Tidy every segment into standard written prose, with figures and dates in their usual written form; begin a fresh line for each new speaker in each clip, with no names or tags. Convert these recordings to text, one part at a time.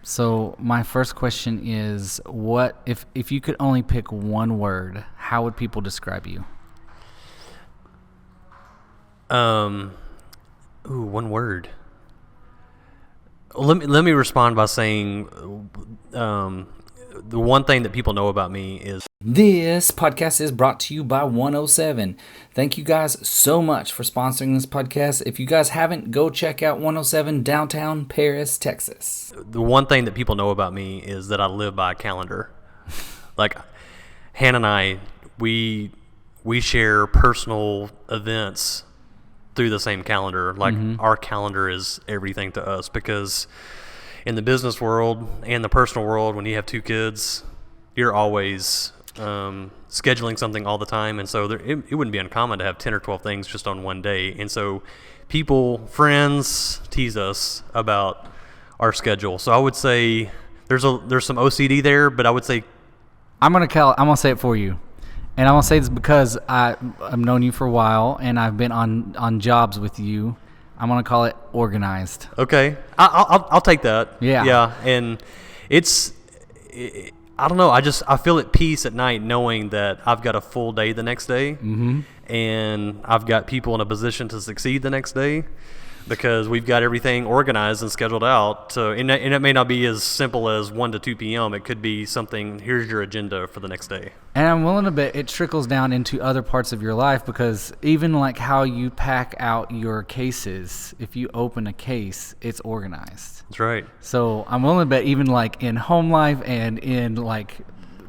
So my first question is, what if you could only pick one word, how would people describe you?
One word. Let me respond by saying, the one thing that people know about me is
This podcast is brought to you by 107. Thank you guys so much for sponsoring this podcast. If you guys haven't, go check out 107 downtown Paris, Texas.
the one thing that people know about me is that I live by a calendar. Like Hannah and I, we share personal events through the same calendar. Like our calendar is everything to us, because in the business world and the personal world, when you have two kids, you're always scheduling something all the time, and so it wouldn't be uncommon to have 10 or 12 things just on one day. And so friends tease us about our schedule. So I would say there's some OCD there, but I would say
I'm gonna say it for you, and I'm gonna say this because I've known you for a while and I've been on jobs with you. I'm gonna call it organized.
okay, I'll take that.
Yeah,
and I don't know. I feel at peace at night knowing that I've got a full day the next day, and I've got people in a position to succeed the next day, because we've got everything organized and scheduled out. So, and it may not be as simple as 1 to 2 p.m. It could be something. Here's your agenda for the next day.
And I'm willing to bet it trickles down into other parts of your life, because even like how you pack out your cases, if you open a case, it's organized.
That's right.
So I'm willing to bet even like in home life and in like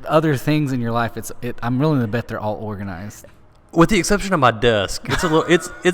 other things in your life, I'm willing to bet they're all organized.
With the exception of my desk, it's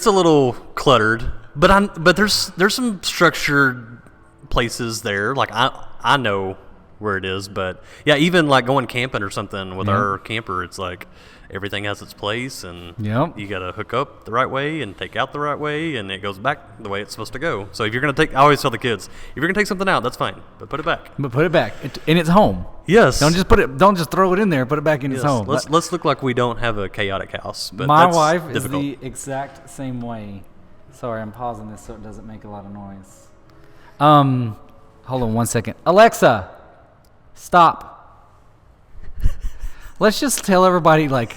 a little cluttered, but there's some structured places there. Like I know where it is, but yeah, even like going camping or something with our camper, it's like everything has its place, and you got to hook up the right way and take out the right way, and it goes back the way it's supposed to go. So if you're gonna I always tell the kids, if you're gonna take something out, that's fine, but put it back.
In its home.
Yes.
Don't just throw it in there. Put it back in its home.
Let's look like we don't have a chaotic house. But
my
that's
wife
difficult.
is the exact same way. Sorry, I'm pausing this so it doesn't make a lot of noise. Hold on 1 second. Alexa, stop. Let's just tell everybody, like,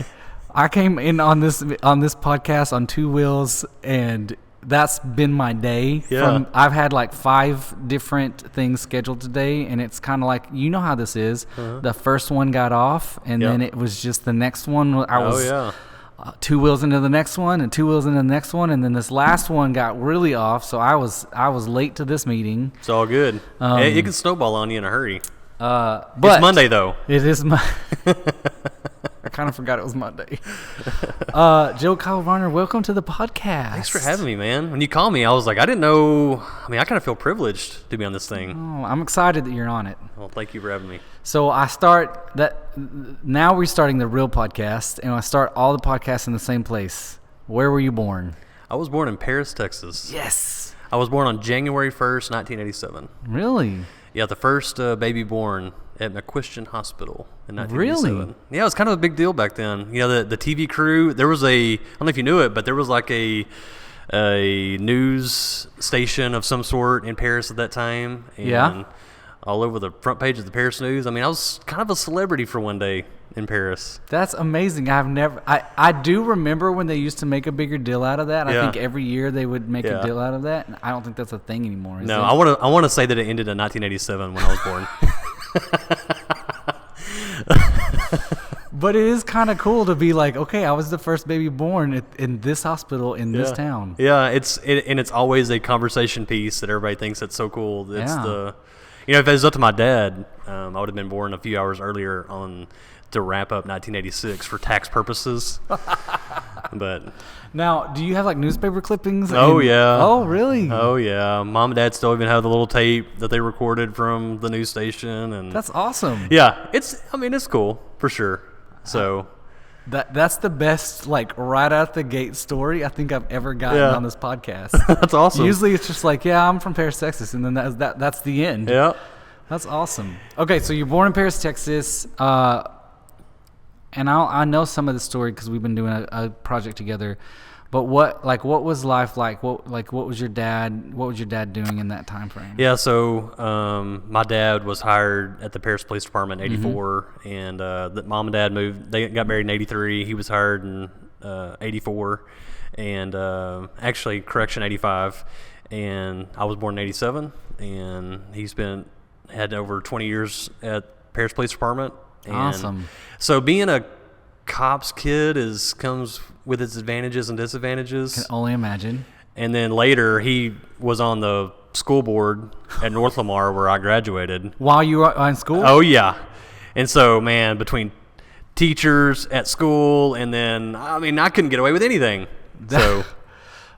I came in on this podcast on 2 wheels, and that's been my day.
Yeah.
I've had like 5 different things scheduled today, and it's kind of like, you know how this is. The first one got off, and then it was just the next one. I was 2 wheels into the next one, and 2 wheels into the next one, and then this last one got really off, so I was late to this meeting.
It's all good. It can snowball on you in a hurry.
But
it's Monday, though.
It is I kind of forgot it was Monday. JoKyle, Varner, welcome to the podcast.
Thanks for having me, man. When you called me, I was like, I didn't know. I mean, I kind of feel privileged to be on this thing.
Oh, I'm excited that you're on it.
Well, thank you for having me.
So now we're starting the real podcast, and I start all the podcasts in the same place. Where were you born?
I was born in Paris, Texas.
Yes.
I was born on January 1st, 1987.
Really?
Yeah, the first baby born at McQuestion Hospital in 1987.
Really?
Yeah, it was kind of a big deal back then. You know, the TV crew, there was I don't know if you knew it, but there was like a news station of some sort in Paris at that time. And all over the front page of the Paris News. I mean, I was kind of a celebrity for one day in Paris.
That's amazing. I do remember when they used to make a bigger deal out of that. I think every year they would make a deal out of that. And I don't think that's a thing anymore.
No, I want to say that it ended in 1987 when I was born.
But it is kind of cool to be like, okay, I was the first baby born in this hospital in this town.
Yeah, it's always a conversation piece that everybody thinks that's so cool. It's if it was up to my dad, I would have been born a few hours earlier to wrap up 1986 for tax purposes. But
now, do you have like newspaper clippings?
Oh, yeah.
Oh, really?
Oh, yeah. Mom and Dad still even have the little tape that they recorded from the news station, and
that's awesome.
Yeah, it's cool for sure. So
that's the best, like, right out the gate story I think I've ever gotten on this podcast.
That's awesome.
Usually it's just like, I'm from Paris, Texas, and then that's the end.
Yeah.
That's awesome. Okay, so you're born in Paris, Texas, and I know some of the story because we've been doing a project together. But what was life like? What was your dad doing in that time frame?
Yeah, so my dad was hired at the Paris Police Department in '84, and the mom and dad moved. They got married in '83. He was hired in '84, and actually, correction, '85, and I was born in '87, and he's had over 20 years at Paris Police Department. And
awesome.
So being a cop's kid comes with its advantages and disadvantages.
Can only imagine.
And then later, he was on the school board at North Lamar where I graduated.
While you were in school?
Oh, yeah. And so, man, between teachers at school and then, I couldn't get away with anything. So,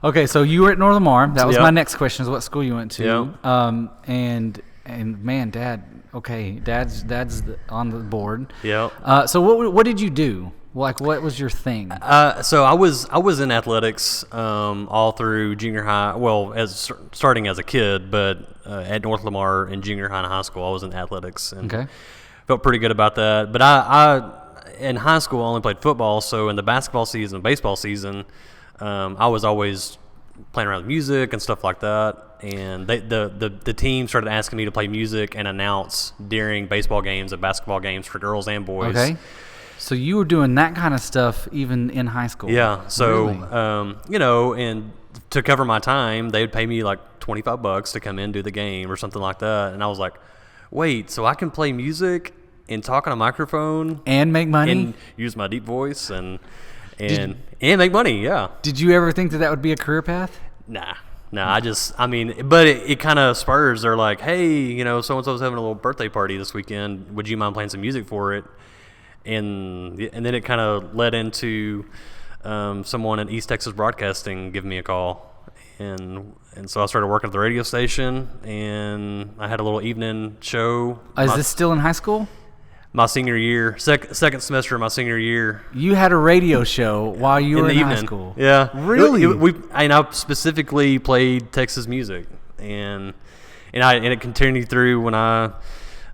okay, so you were at North Lamar. That was
Yep.
my next question, is what school you went to.
Yep.
And man, Dad, okay, Dad's on the board.
yeah.
So what did you do? Like, what was your thing?
So I was in athletics all through junior high. Well, starting as a kid, but at North Lamar in junior high and high school, I was in athletics and felt pretty good about that. But I in high school I only played football. So in the basketball season, and baseball season, I was always playing around with music and stuff like that. And the team started asking me to play music and announce during baseball games and basketball games for girls and boys.
Okay. So you were doing that kind of stuff even in high school?
Yeah. So,
really?
And to cover my time, they would pay me like $25 to come in, do the game or something like that. And I was like, wait, so I can play music and talk on a microphone
and make money
and use my deep voice and make money. Yeah.
Did you ever think that would be a career path?
Nah. No, but it kind of spurs. They're like, hey, so-and-so's having a little birthday party this weekend. Would you mind playing some music for it? And then it kind of led into someone in East Texas Broadcasting giving me a call. And so I started working at the radio station, and I had a little evening show.
Is this still in high school?
My senior year, second semester of my senior year.
You had a radio show while you were in
evening.
High school?
Yeah.
Really?
I specifically played Texas music, and it continued through when I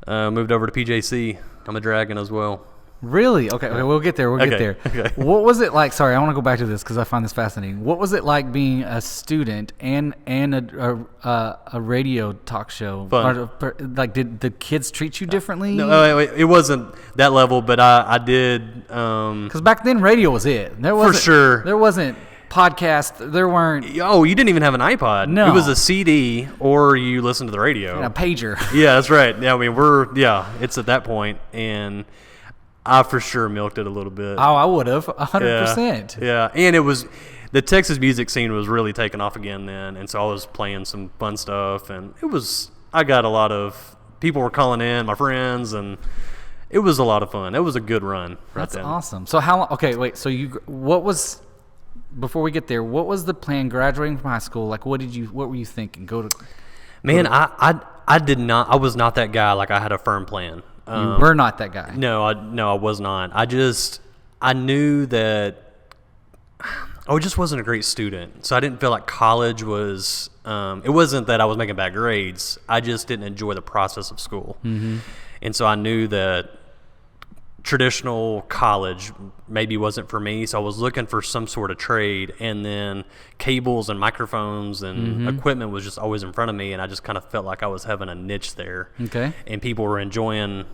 moved over to PJC. I'm a Dragon as well.
Really? Okay, we'll get there. Get there.
Okay.
What was it like? Sorry, I want to go back to this because I find this fascinating. What was it like being a student and a radio talk show?
Fun.
Like, did the kids treat you differently?
No, it wasn't that level, but I did.
Because back then, radio was it. There wasn't,
for sure.
There wasn't podcast. There weren't.
Oh, you didn't even have an iPod.
No.
It was a CD or you listened to the radio.
And a pager.
Yeah, that's right. Yeah, it's at that point, and I for sure milked it a little bit.
Oh, I would have 100%.
Yeah, and it was the Texas music scene was really taking off again then, and so I was playing some fun stuff, and I got a lot of people were calling in, my friends, and it was a lot of fun. It was a good run.
That's
then.
Awesome. So how long? Okay, wait. So before we get there, what was the plan graduating from high school? Like, what were you thinking?
Man, I did not. I was not that guy. Like, I had a firm plan.
You were not that guy.
No, I was not. I knew that I just wasn't a great student. So I didn't feel like college was, it wasn't that I was making bad grades. I just didn't enjoy the process of school. Mm-hmm. And so I knew that traditional college maybe wasn't for me. So I was looking for some sort of trade, and then cables and microphones and equipment was just always in front of me. And I just kind of felt like I was having a niche there.
Okay.
And people were enjoying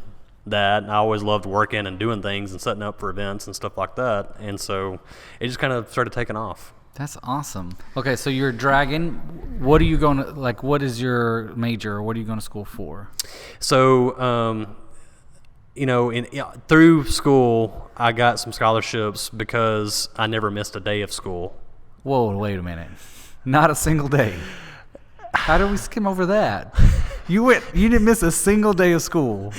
that. And I always loved working and doing things and setting up for events and stuff like that. And so it just kind of started taking off.
That's awesome. Okay, so you're a Dragon. What are you going to, like, what is your major? What are you going to school for?
So, through school, I got some scholarships because I never missed a day of school.
Whoa, wait a minute. Not a single day. How did we skim over that? You didn't miss a single day of school.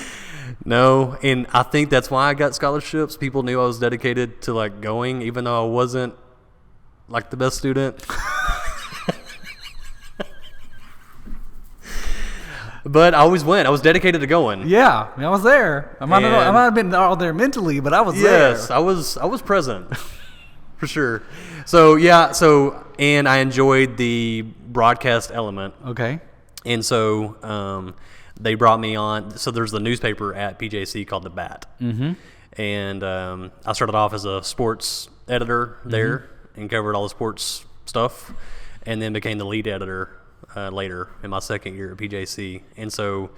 No, and I think that's why I got scholarships. People knew I was dedicated to like going, even though I wasn't like the best student. But I always went. I was dedicated to going.
Yeah, I was there. I might have been all there mentally, but I was there.
Yes, I was present for sure. So and I enjoyed the broadcast element.
Okay.
And so they brought me on. So there's the newspaper at PJC called The Bat. Mm-hmm. And I started off as a sports editor there. and covered all the sports stuff, and then became the lead editor later in my second year at PJC. And so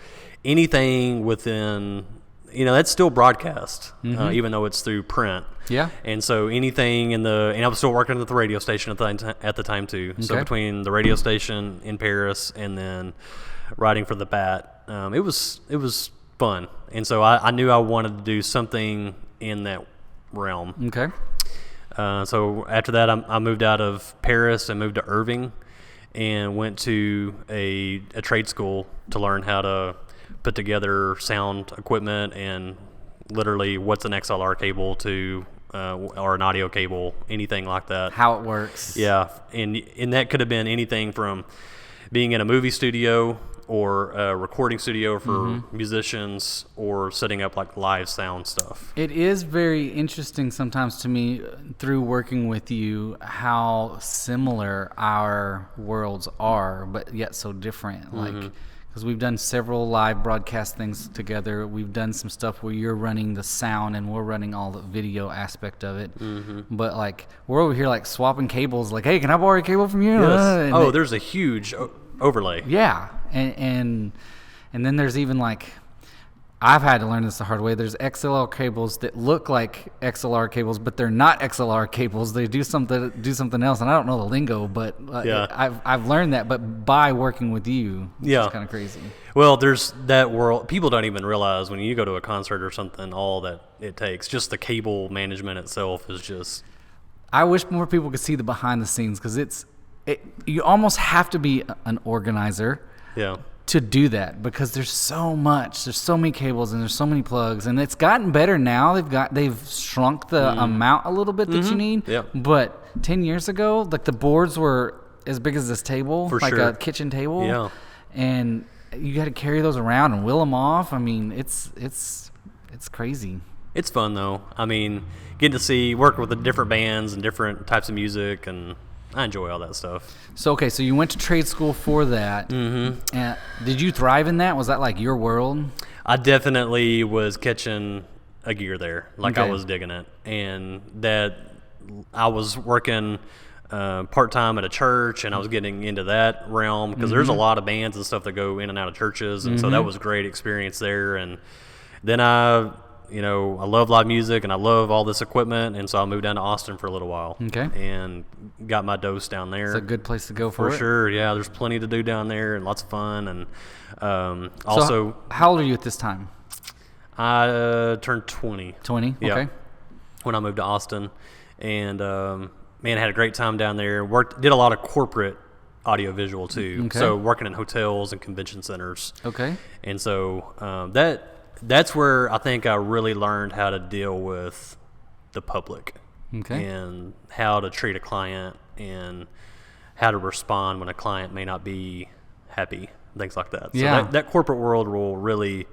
anything within, that's still broadcast, even though it's through print.
Yeah.
And so anything and I was still working at the radio station at the time too. Okay. So between the radio station in Paris and then writing for the Bat, it was fun. And so I knew I wanted to do something in that realm.
Okay.
So after that, I moved out of Paris and moved to Irving and went to a trade school to learn how to put together sound equipment and literally what's an XLR cable to or an audio cable, anything like that.
How it works.
Yeah, and that could have been anything from being in a movie studio or a recording studio for musicians or setting up like live sound stuff.
It is very interesting sometimes to me through working with you how similar our worlds are, but yet so different. Like, because we've done several live broadcast things together. We've done some stuff where you're running the sound and we're running all the video aspect of it. But like we're over here like swapping cables. Like, hey, can I borrow a cable from you?
Yes. There's a huge overlay.
Yeah, and then there's even like I've had to learn this the hard way. There's XLR cables that look like XLR cables, but they're not XLR cables. They do something else, and I don't know the lingo, but I've learned that. But by working with you, it's kind of crazy.
Well, there's that world. People don't even realize when you go to a concert or something, all that it takes. Just the cable management itself is just.
I wish more people could see the behind the scenes because you almost have to be an organizer.
Yeah.
To do that because there's so many cables and there's so many plugs, and it's gotten better now. They've shrunk the amount a little bit that you need.
Yeah.
But 10 years ago, like the boards were as big as this table,
for
like
sure.
a kitchen table.
Yeah.
And you got to carry those around and wheel them off. I mean, it's crazy.
It's fun though. I mean, getting to work with the different bands and different types of music, and I enjoy all that stuff.
So you went to trade school for that. And did you thrive in that? Was that like your world?
I definitely was catching a gear there. Like I was digging it. And that I was working part-time at a church, and I was getting into that realm because there's a lot of bands and stuff that go in and out of churches. And so that was a great experience there. And then I love live music and I love all this equipment, and so I moved down to Austin for a little while.
Okay.
And got my dose down there.
It's a good place to go for it.
For sure, yeah. There's plenty to do down there and lots of fun. And also...
how old are you at this time?
I turned 20.
20? Okay.
When I moved to Austin. And, I had a great time down there. Did a lot of corporate audiovisual too.
Okay.
So working in hotels and convention centers.
Okay.
And so that's where I think I really learned how to deal with the public.
Okay.
And how to treat a client and how to respond when a client may not be happy, things like that.
Yeah.
So that corporate world will really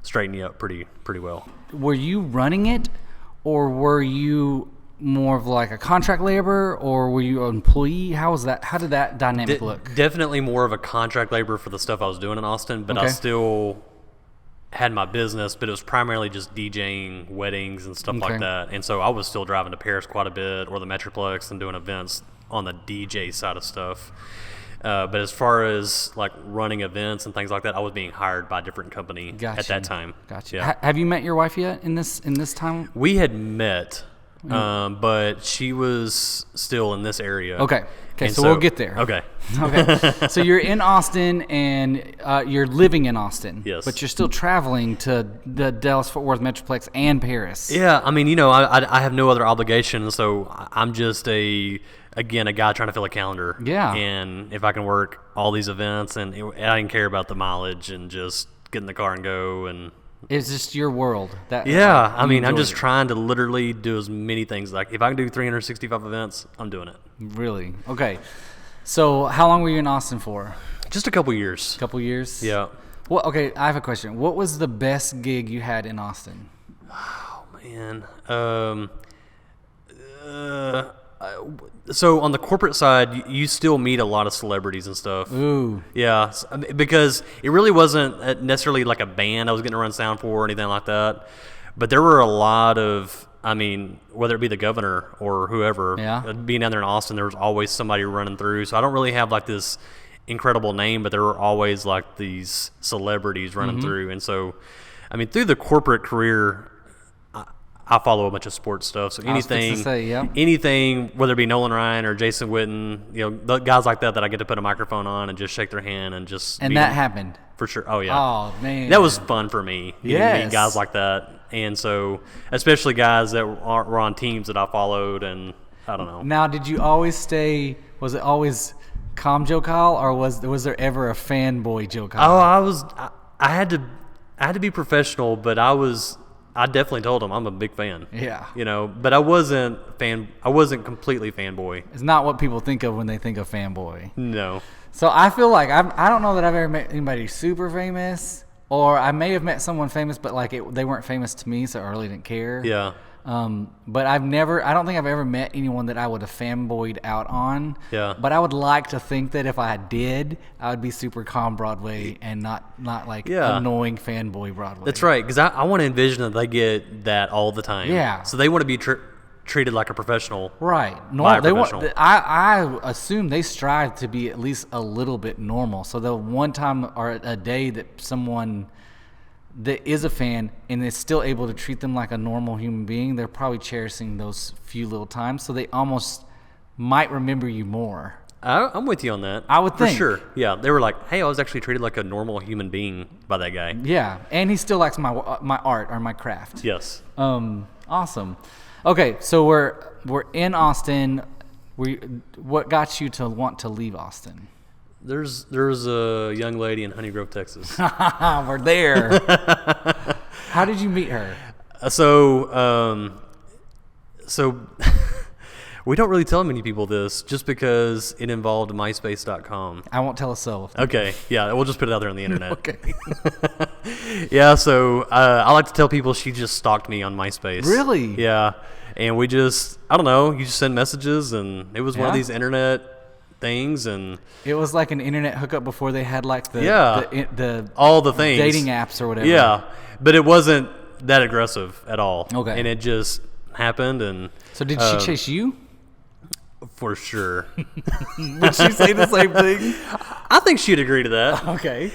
straighten you up pretty well.
Were you running it, or were you more of like a contract laborer, or were you an employee? How was that? How did that dynamic look?
Definitely more of a contract laborer for the stuff I was doing in Austin, but I still had my business, but it was primarily just DJing weddings and stuff like that. And so I was still driving to Paris quite a bit, or the Metroplex, and doing events on the DJ side of stuff. But as far as like running events and things like that, I was being hired by a different company at that time.
Gotcha.
Yeah.
Have you met your wife yet in this time?
We had met, but she was still in this area.
Okay, so we'll get there.
Okay.
So you're in Austin, and you're living in Austin.
Yes.
But you're still traveling to the Dallas-Fort Worth Metroplex and Paris.
Yeah, I mean, I have no other obligation, so I'm just a guy trying to fill a calendar.
Yeah.
And if I can work all these events, and I didn't care about the mileage and just get in the car and go. And
it's just your world.
I'm just trying to literally do as many things. Like if I can do 365 events, I'm doing it.
Really? Okay. So how long were you in Austin for?
Just a couple years.
Couple years?
Yeah.
Well, okay, I have a question. What was the best gig you had in Austin?
Oh, man. So on the corporate side, you still meet a lot of celebrities and stuff.
Ooh.
Yeah, because it really wasn't necessarily like a band I was getting to run sound for or anything like that. But there were a lot of I mean, whether it be the governor or whoever, being down there in Austin, there was always somebody running through. So I don't really have like this incredible name, but there were always like these celebrities running through. And so, I mean, through the corporate career, I follow a bunch of sports stuff. So anything, whether it be Nolan Ryan or Jason Witten, the guys like that I get to put a microphone on and just shake their hand and just.
And that happened.
For sure. Oh yeah.
Oh man.
That was fun for me. Meeting guys like that. And so, especially guys that were on teams that I followed, and I don't know. Now,
did you always stay? Was it always calm JoKyle, or was there ever a fanboy JoKyle?
Oh, I had to be professional, but I definitely told him I'm a big fan.
Yeah.
But I wasn't completely fanboy.
It's not what people think of when they think of fanboy.
No.
So I feel like I don't know that I've ever met anybody super famous. Or I may have met someone famous, but they weren't famous to me, so I really didn't care.
Yeah.
But I don't think I've ever met anyone that I would have fanboyed out on.
Yeah.
But I would like to think that if I did, I would be super calm Broadway and not like annoying fanboy Broadway.
That's right, because I want to envision that they get that all the time.
Yeah.
So they want to be treated like a professional.
Right. I assume they strive to be at least a little bit normal. So the one time or a day that someone that is a fan and is still able to treat them like a normal human being, they're probably cherishing those few little times. So they almost might remember you more.
I'm with you on that.
I would think.
For sure. Yeah. They were like, hey, I was actually treated like a normal human being by that guy.
Yeah. And he still likes my art or my craft.
Yes.
Awesome. Okay, so we're in Austin. What got you to want to leave Austin?
There's a young lady in Honey Grove, Texas.
We're there. How did you meet her?
So we don't really tell many people this, just because it involved MySpace.com.
I won't tell a soul.
Okay, yeah, we'll just put it out there on the internet.
Okay.
Yeah, so I like to tell people she just stalked me on MySpace.
Really?
Yeah, and we just, I don't know, you just send messages, and it was one of these internet things, and
it was like an internet hookup before they had like the
all the things,
dating apps or whatever.
Yeah, but it wasn't that aggressive at all.
Okay.
And it just happened, and
so did she chase you?
For sure.
Would she say the same thing?
I think she'd agree to that.
Okay.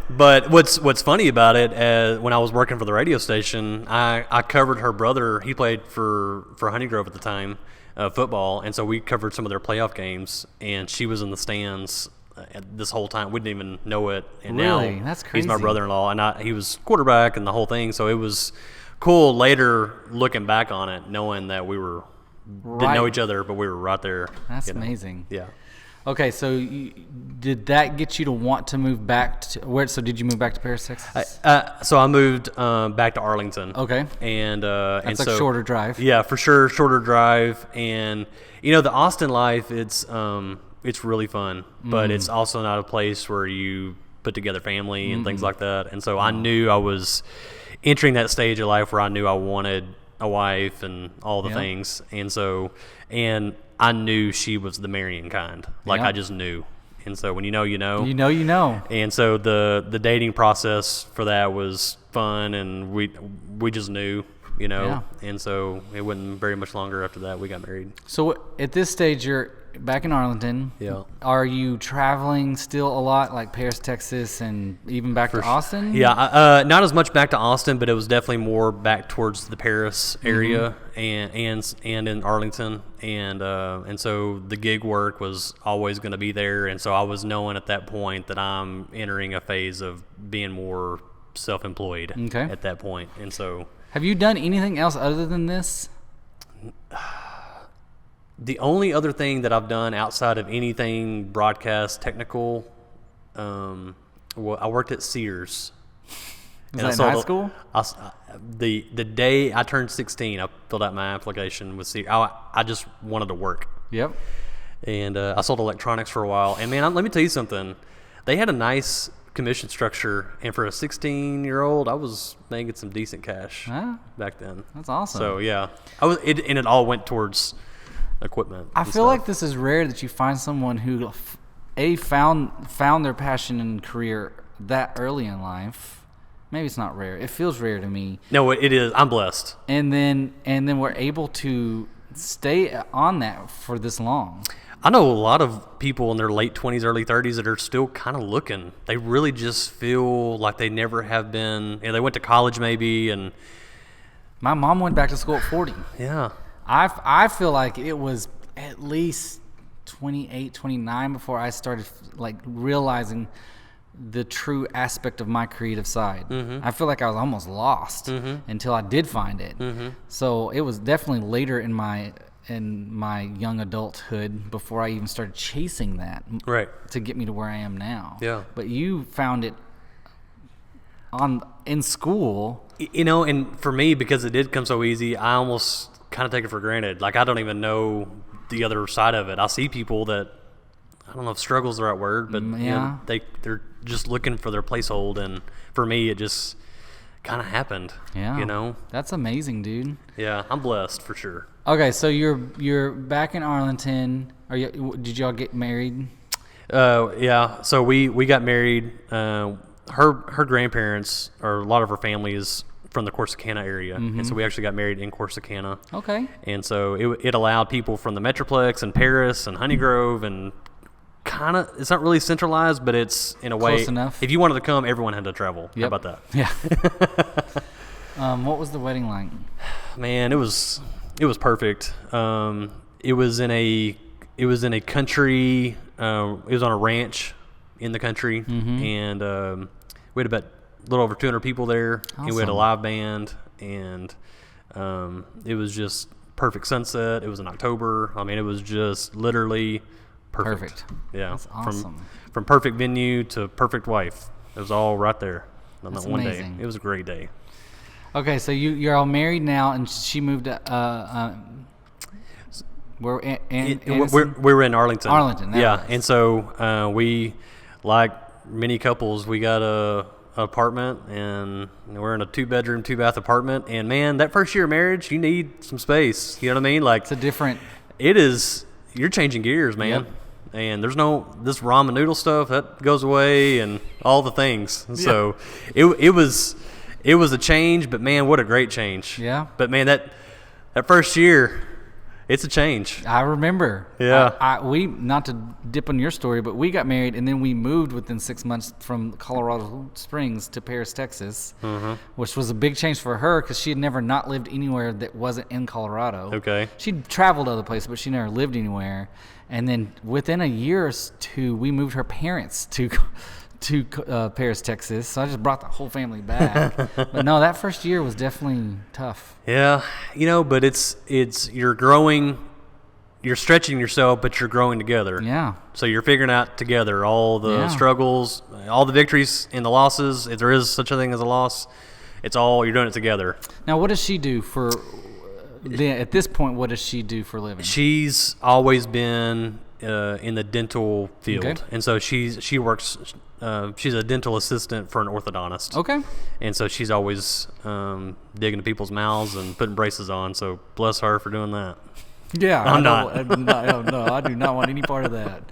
But what's funny about it, when I was working for the radio station, I covered her brother. He played for Honey Grove at the time, football, and so we covered some of their playoff games. And she was in the stands this whole time. We didn't even know it. And
really?
Now
That's crazy.
He's my brother-in-law, and he was quarterback and the whole thing. So it was cool later looking back on it, knowing that we didn't know each other, but we were right there.
That's amazing.
Yeah.
Okay, so did that get you to want to move back to where? So did you move back to Paris, Texas?
So I moved back to Arlington.
Okay.
And
that's like a shorter drive.
Yeah, for sure, shorter drive. And the Austin life, it's really fun, but it's also not a place where you put together family and things like that. And so I knew I was entering that stage of life where I knew I wanted a wife and all the things, and I knew she was the marrying kind. I just knew, and so when you know,
you know.
And so the dating process for that was fun, and we just knew, and so it wasn't very much longer after that we got married.
So at this stage, you're back in Arlington.
Yeah.
Are you traveling still a lot, like Paris, Texas, and even back to Austin?
Yeah, not as much back to Austin, but it was definitely more back towards the Paris area and in Arlington, and so the gig work was always going to be there, and so I was knowing at that point that I'm entering a phase of being more self-employed.
Okay.
At that point, and so.
Have you done anything else other than this?
The only other thing that I've done outside of anything broadcast technical, I worked at Sears.
Was that in high school?
The day I turned 16, I filled out my application with Sears. I just wanted to work.
Yep.
And I sold electronics for a while. And man, let me tell you something. They had a nice commission structure, and for a 16-year-old, I was making some decent cash back then.
That's awesome.
So yeah, it all went towards equipment.
I feel like this is rare that you find someone who found their passion and career that early in life, maybe it's not rare. It feels rare to me.
No, it is. I'm blessed.
And then we're able to stay on that for this long.
I know a lot of people in their late 20s, early 30s that are still kind of looking. They really just feel like they never have been. They went to college maybe, and
my mom went back to school at 40.
Yeah.
I feel like it was at least 28, 29 before I started like realizing the true aspect of my creative side.
Mm-hmm.
I feel like I was almost lost until I did find it.
Mm-hmm.
So it was definitely later in my young adulthood before I even started chasing that to get me to where I am now.
Yeah.
But you found it in school.
And for me, because it did come so easy, I almost kind of take it for granted. Like, I don't even know the other side of it. I see people that, I don't know if struggle's the right word, but they're just looking for their placehold, and for me, it just kind of happened.
Yeah. That's amazing, dude.
Yeah, I'm blessed for sure.
Okay, so you're back in Arlington. Did y'all get married?
Yeah. So we got married. Her grandparents, or a lot of her family, is from the Corsicana area, and so we actually got married in Corsicana.
Okay.
And so it allowed people from the Metroplex and Paris and Honeygrove, and kind of, it's not really centralized, but it's in a way.
Close enough.
If you wanted to come, everyone had to travel.
Yep.
How about that?
Yeah. What was the wedding like?
Man, it was perfect. It was in a country. It was on a ranch in the country, and we had about a little over 200 people there.
Awesome.
And we had a live band, and it was just perfect sunset. It was in October. I mean, it was just literally perfect.
Yeah, that's awesome.
From perfect venue to perfect wife, it was all right there on that one
amazing.
day. It was a great day.
Okay, so you're all married now, and she moved to
we were in Arlington.
Yeah,
and so we, like many couples, we got an apartment, and we're in a 2-bedroom, 2-bath apartment. And man, that first year of marriage, you need some space. You know what I mean? Like, it is. You're changing gears, man.
Yep.
And there's this ramen noodle stuff that goes away, and all the things. Yeah. So it was a change, but man, what a great change.
Yeah.
But man, that first year, it's a change.
I remember.
Yeah.
We, not to dip on your story, but we got married, and then we moved within 6 months from Colorado Springs to Paris, Texas, which was a big change for her because she had never not lived anywhere that wasn't in Colorado.
Okay.
She'd traveled other places, but she never lived anywhere. And then within a year or two, we moved her parents to Paris, Texas. So I just brought the whole family back. But no, that first year was definitely tough.
Yeah, but it's you're growing, you're stretching yourself, but you're growing together.
Yeah.
So you're figuring out together all the struggles, all the victories and the losses. If there is such a thing as a loss, you're doing it together.
Now, what does she do for? At this point, what does she do for a living?
She's always been in the dental field,
okay.
And so she works. She's a dental assistant for an orthodontist.
Okay.
And so she's always digging into people's mouths and putting braces on. So bless her for doing that.
Yeah,
I'm not.
No, I do not want any part of that.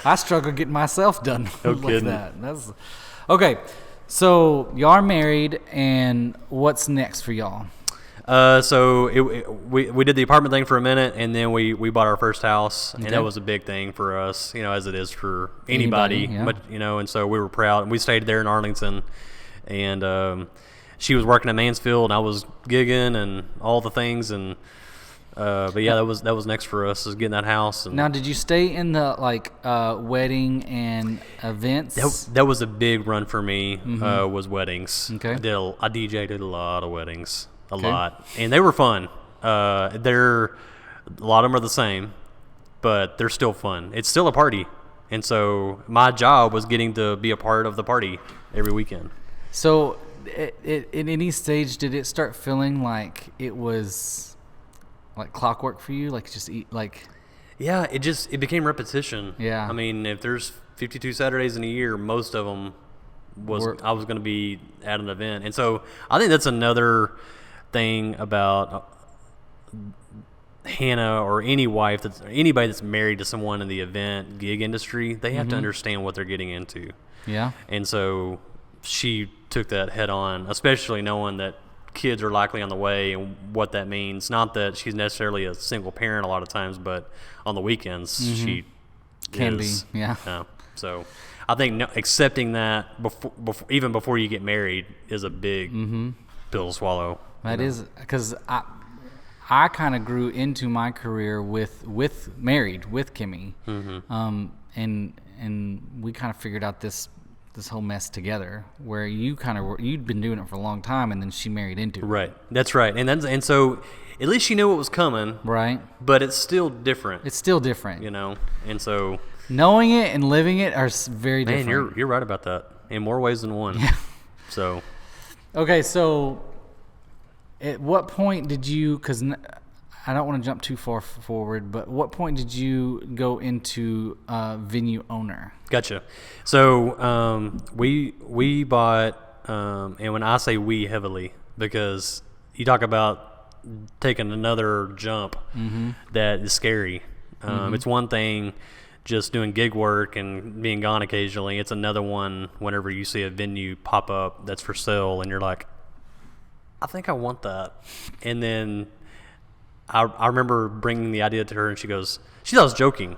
I struggle getting myself done like that. Okay. So y'all are married, and what's next for y'all?
So we did the apartment thing for a minute, and then we bought our first house, and that was a big thing for us, as it is for anybody.
Yeah.
But and so we were proud, and we stayed there in Arlington, and she was working at Mansfield, and I was gigging and all the things, and but yeah, that was next for us, is getting that house. And
now, did you stay in the wedding and events?
That was a big run for me. Was weddings.
Okay.
I DJ'd a lot of weddings. A lot, and they were fun. A lot of them are the same, but they're still fun. It's still a party, and so my job was getting to be a part of the party every weekend.
So, at any stage, did it start feeling like it was like clockwork for you? Like just eat like?
Yeah, it became repetition.
Yeah.
I mean, if there's 52 Saturdays in a year, most of them I was going to be at an event, and so I think that's another thing about Hannah, or any wife anybody that's married to someone in the event gig industry. They have to understand what they're getting into.
Yeah.
And so she took that head on, especially knowing that kids are likely on the way and what that means. Not that she's necessarily a single parent a lot of times, but on the weekends she
can
is.
be. Yeah.
So I think accepting that even before you get married is a big pill to swallow.
That is, because I kind of grew into my career with married with Kimmy, and we kind of figured out this whole mess together, where you'd been doing it for a long time, and then she married into it.
Right, that's right, and so at least she knew what was coming.
Right,
but it's still different.
It's still different,
and so
knowing it and living it are very different.
Man, you're right about that in more ways than one.
Yeah.
So,
okay, so at what point did you? Because I don't want to jump too far forward, but what point did you go into venue owner?
Gotcha. So we bought, and when I say we, heavily, because you talk about taking another jump that is scary. It's one thing just doing gig work and being gone occasionally. It's another one whenever you see a venue pop up that's for sale and you're like, I think I want that. And then I remember bringing the idea to her, and she thought I was joking.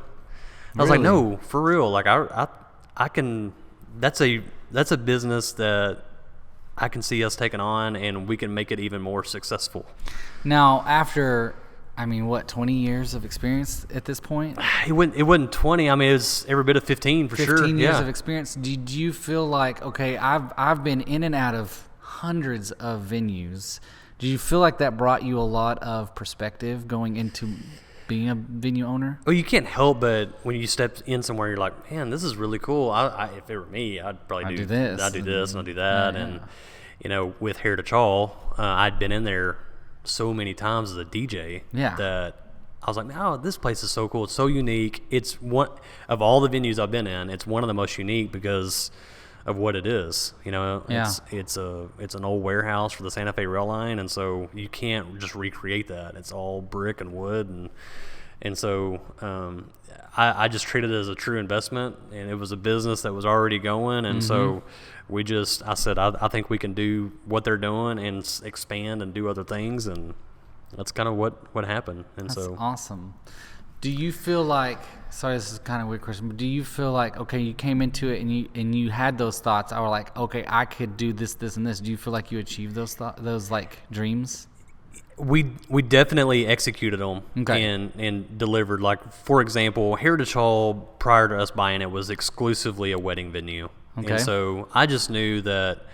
I was like, no, for real. Like I can. That's a business that I can see us taking on, and we can make it even more successful.
Now, after 20 years of experience at this point?
It wasn't 20. I mean, it was every bit of 15 for sure.
15 years of experience. Did you feel like, okay, I've been in and out of hundreds of venues. Do you feel like that brought you a lot of perspective going into being a venue owner?
Well, you can't help but when you step in somewhere, you're like, man, this is really cool. If it were me, I'd probably do this. I'd do this and I'd do that. Yeah. And, with Heritage Hall, I'd been in there so many times as a DJ that I was like, no, this place is so cool. It's so unique. It's one of all the venues I've been in. It's one of the most unique because of what it is. It's an old warehouse for the Santa Fe rail line, and so you can't just recreate that. It's all brick and wood, and so I just treated it as a true investment, and it was a business that was already going, and so I said I think we can do what they're doing and expand and do other things, and that's kind of what happened. And
that's awesome. Do you feel like, sorry, this is kind of a weird question, but do you feel like, okay, you came into it and you had those thoughts, I were like, okay, I could do this, this, and this. Do you feel like you achieved those dreams?
We definitely executed them and delivered. Like, for example, Heritage Hall, prior to us buying it, was exclusively a wedding venue. Okay. And so I just knew that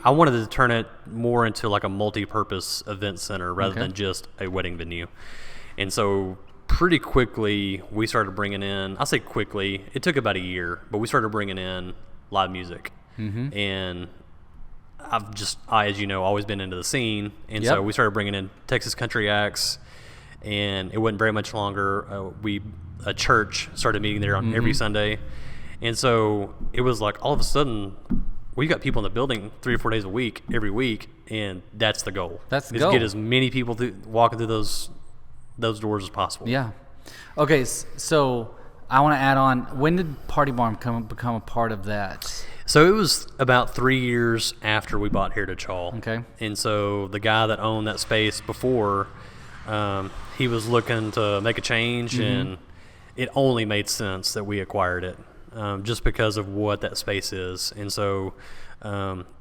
I wanted to turn it more into like a multi-purpose event center rather than just a wedding venue. And so pretty quickly we started bringing in, I say quickly, it took about a year, but we started bringing in live music. And as you know, always been into the scene. And so we started bringing in Texas country acts, and it wasn't very much longer. A church started meeting there on every Sunday. And so it was like all of a sudden we got people in the building 3 or 4 days a week, every week, and that's the goal.
That's the goal.
Get as many people walking through those doors as possible.
Yeah. Okay, so I want to add on, when did Party Barn become a part of that?
So it was about 3 years after we bought Heritage Hall.
Okay.
And so the guy that owned that space before, he was looking to make a change, and it only made sense that we acquired it. Just because of what that space is. And so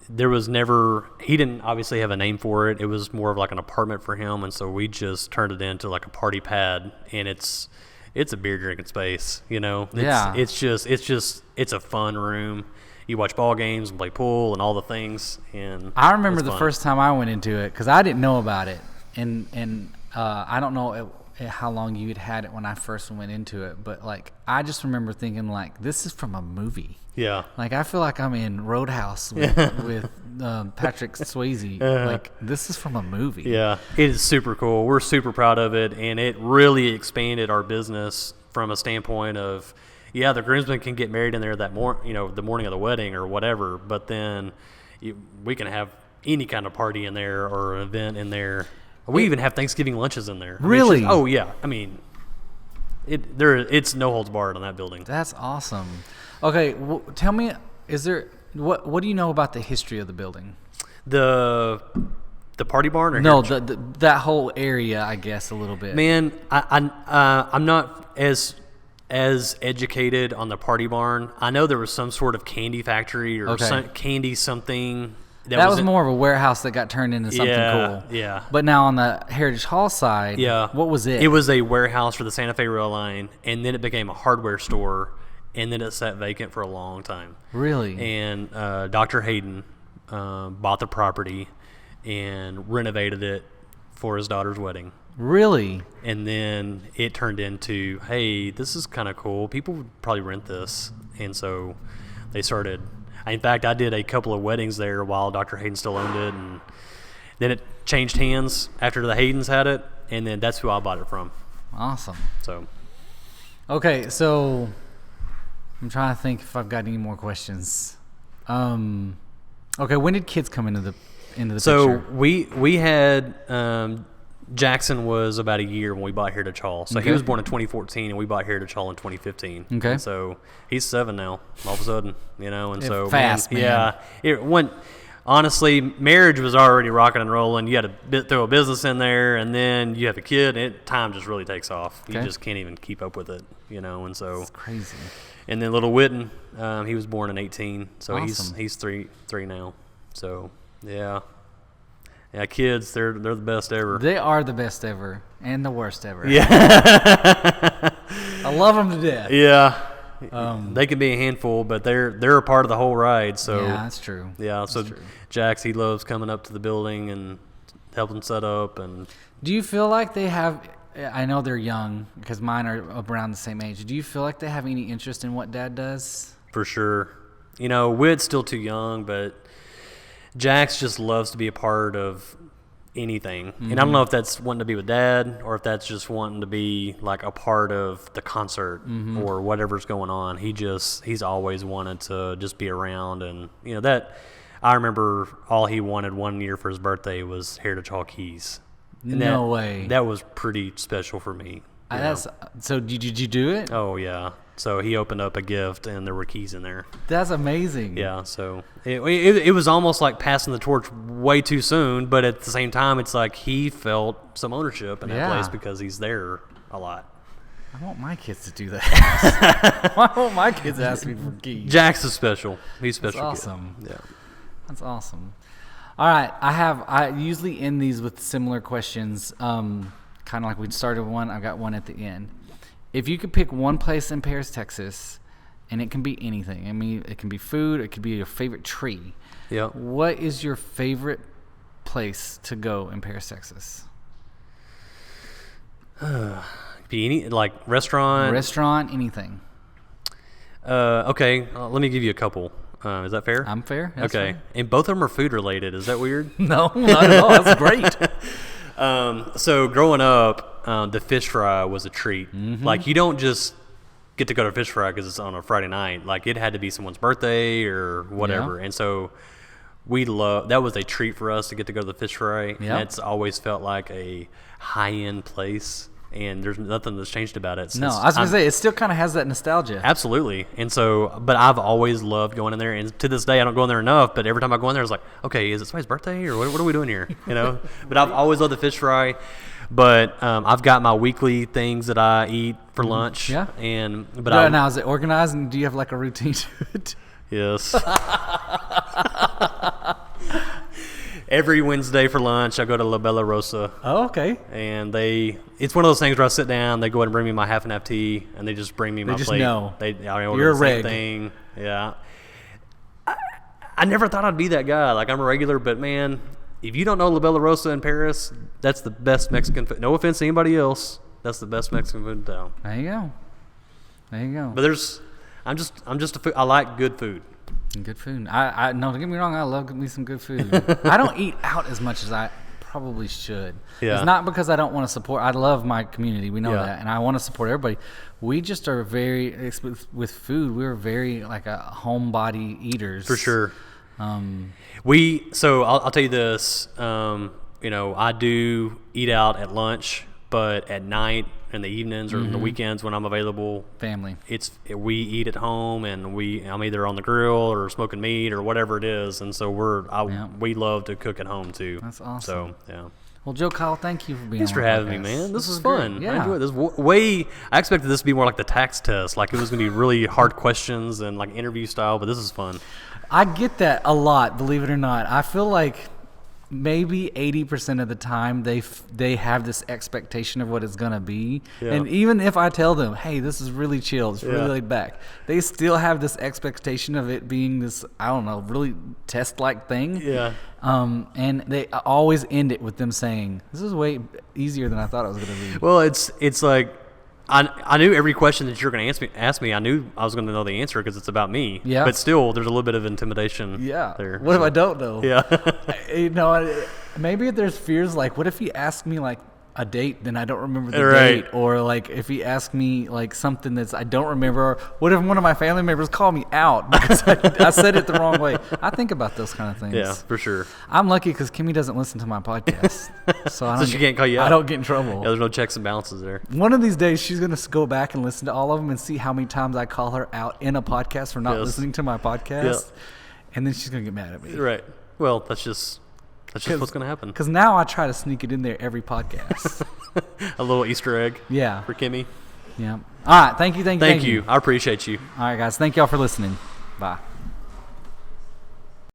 there was never, he didn't obviously have a name for it. It was more of like an apartment for him. And so we just turned it into like a party pad, and it's a beer drinking space, It's a fun room. You watch ball games and play pool and all the things. And
I remember the first time I went into it, because I didn't know about it. And I don't know how long you had it when I first went into it, but like I just remember thinking like, this is from a movie.
Yeah.
Like I feel like I'm in Roadhouse with Patrick Swayze. Like this is from a movie.
Yeah, it is super cool. We're super proud of it, and it really expanded our business from a standpoint of, the groomsmen can get married in there that the morning of the wedding or whatever, but then we can have any kind of party in there or an event in there. We even have Thanksgiving lunches in there.
Really?
It's no holds barred on that building.
That's awesome. Okay, tell me, is there What do you know about the history of the building?
The party barn? Or
no, that whole area, I guess, a little bit.
Man, I'm not as educated on the party barn. I know there was some sort of candy factory or candy something.
That was more of a warehouse that got turned into something cool.
Yeah.
But now on the Heritage Hall side, what was it?
It was a warehouse for the Santa Fe Rail Line, and then it became a hardware store, and then it sat vacant for a long time.
Really?
And Dr. Hayden bought the property and renovated it for his daughter's wedding.
Really?
And then it turned into, hey, this is kind of cool. People would probably rent this. And so they started. In fact, I did a couple of weddings there while Dr. Hayden still owned it. And then it changed hands after the Haydens had it. And then that's who I bought it from.
Awesome.
So.
Okay, so I'm trying to think if I've got any more questions. Okay, when did kids come into the picture?
So we had Jackson was about a year when we bought Heritage Hall. So he was born in 2014, and we bought Heritage Hall in 2015.
Okay.
And so he's 7 now, all of a sudden, and so
fast, man.
Yeah, it went. Honestly, marriage was already rocking and rolling. You had to throw a business in there, and then you have a kid, and time just really takes off. You just can't even keep up with it, and so.
It's crazy.
And then little Witten, he was born in 18, so
awesome.
he's three now. So yeah, kids, they're the best ever.
They are the best ever and the worst ever.
Yeah,
I love them to death.
Yeah, they can be a handful, but they're a part of the whole ride. So
yeah, that's true.
Yeah, so Jax, he loves coming up to the building and helping set up. And
do you feel like they have? I know they're young because mine are around the same age. Do you feel like they have any interest in what Dad does?
For sure. Whit's still too young, but Jax just loves to be a part of anything. Mm-hmm. And I don't know if that's wanting to be with Dad or if that's just wanting to be like a part of the concert or whatever's going on. He's always wanted to just be around. And, that I remember all he wanted one year for his birthday was Heritage Hall keys. And
no way.
That was pretty special for me.
So did you do it?
Oh, yeah. So he opened up a gift, and there were keys in there.
That's amazing.
Yeah, so it was almost like passing the torch way too soon, but at the same time, it's like he felt some ownership in that place because he's there a lot.
I want my kids to do that. Why won't my kids ask me for keys?
Jax is special. He's special.
That's awesome.
Kid. Yeah.
That's awesome. All right, I usually end these with similar questions, kind of like we started one. I've got one at the end. If you could pick one place in Paris, Texas, and it can be anything. I mean, it can be food. It could be your favorite tree.
Yeah.
What is your favorite place to go in Paris, Texas?
Be any like restaurant.
Restaurant, anything.
Okay. Let me give you a couple. Is that fair?
I'm fair.
That's okay. Fine. And both of them are food related. Is that weird?
No, not at all. That's great.
So growing up, the fish fry was a treat. Mm-hmm. Like, you don't just get to go to fish fry because it's on a Friday night. Like, it had to be someone's birthday or whatever. Yeah. And so that was a treat for us to get to go to the fish fry. Yeah. And it's always felt like a high-end place. And there's nothing that's changed about it.
No, I was going to say, it still kind of has that nostalgia.
Absolutely. And so, but I've always loved going in there. And to this day, I don't go in there enough. But every time I go in there, it's like, okay, is it somebody's birthday? Or what are we doing here? But I've always loved the fish fry. But I've got my weekly things that I eat for lunch.
Yeah.
Now,
is it organized? And do you have like a routine to it?
Yes. Every Wednesday for lunch, I go to La Bella Rosa.
Oh, okay.
And it's one of those things where I sit down, they go ahead and bring me my half and half tea, and they just bring me my plate.
They just know.
I order
You're
the same thing. Yeah. I never thought I'd be that guy. Like, I'm a regular, but man, if you don't know La Bella Rosa in Paris, that's the best Mexican food. No offense to anybody else, that's the best Mexican food in town.
There you go.
But I'm just a food. I like good food.
Good food. No, don't get me wrong. I love me some good food. I don't eat out as much as I probably should. Yeah. It's not because I don't want to support. I love my community. We know that, and I want to support everybody. We just are with food. We're very like a homebody eaters.
For sure. So I'll tell you this. I do eat out at lunch But at night, in the evenings, or in the weekends when I'm available,
family.
We eat at home, and I'm either on the grill or smoking meat or whatever it is, and so we love to cook at home too.
That's awesome.
So yeah.
Well, JoKyle, thank you for being.
Thanks
on
for
my
having
podcast.
me, man. This was
great.
fun.
Yeah.
I enjoyed this. I expected this to be more like the tax test, like it was going to be really hard questions and like interview style, but this is fun.
I get that a lot, believe it or not. I feel like maybe 80% of the time they have this expectation of what it's going to be. Yeah. And even if I tell them, hey, this is really chill, it's really laid back, they still have this expectation of it being this, I don't know, really test-like thing.
Yeah.
And they always end it with them saying, this is way easier than I thought it was going to be.
Well, it's like, I knew every question that you're going to ask me. I knew I was going to know the answer because it's about me.
Yeah.
But still, there's a little bit of intimidation.
Yeah.
There.
What if I don't know?
Yeah.
Maybe if there's fears like, what if he asked me like a date, then I don't remember the
right.
date, or like if he asked me like something that's I don't remember, or what if one of my family members called me out because I said it the wrong way? I think about those kind of things.
Yeah, for sure.
I'm lucky because Kimmy doesn't listen to my podcast, so
she can't call you out.
I don't get in trouble.
Yeah, there's no checks and balances there.
One of these days, she's gonna go back and listen to all of them and see how many times I call her out in a podcast for not listening to my podcast, and then she's gonna get mad at me.
Right. Well, that's just what's going to happen.
Because now I try to sneak it in there every podcast.
A little Easter egg.
Yeah.
For Kimmy.
Yeah. All right. Thank you.
Thank you. I appreciate you.
All right, guys. Thank y'all for listening. Bye.